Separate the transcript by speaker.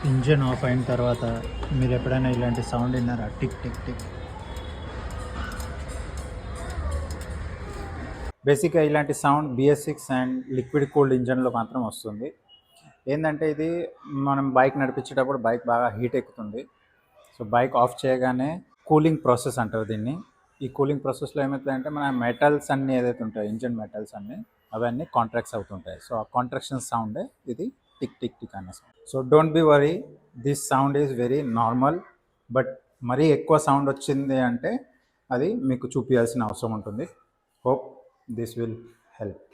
Speaker 1: Engine of అయిన తర్వాత మీరు ఎప్పుడైనా ఇలాంటి సౌండ్ విన్నారా? Tick tick tick. బేసిక్గా ఇలాంటి sound BS6 and liquid cooled ఇంజన్లో మాత్రం వస్తుంది. ఏంటంటే ఇది మనం బైక్ నడిపించేటప్పుడు బైక్ బాగా హీట్ ఎక్కుతుంది. సో బైక్ ఆఫ్ చేయగానే కూలింగ్ ప్రాసెస్ అంటారు దీన్ని. ఈ కూలింగ్ ప్రాసెస్లో ఏమవుతుందంటే మన మెటల్స్ అన్నీ ఏదైతే ఉంటాయో ఇంజన్ మెటల్స్ అన్నీ అవన్నీ కాంట్రాక్ట్స్ అవుతుంటాయి. సో ఆ కాంట్రాక్షన్ సౌండే ఇది టిక్ టిక్ టిక్ అనే sound. So don't be worry, this sound is very normal. But మరీ ఎక్కువ సౌండ్ వచ్చింది అంటే అది మీకు చూపించాల్సిన అవసరం ఉంటుంది. Hope this will help.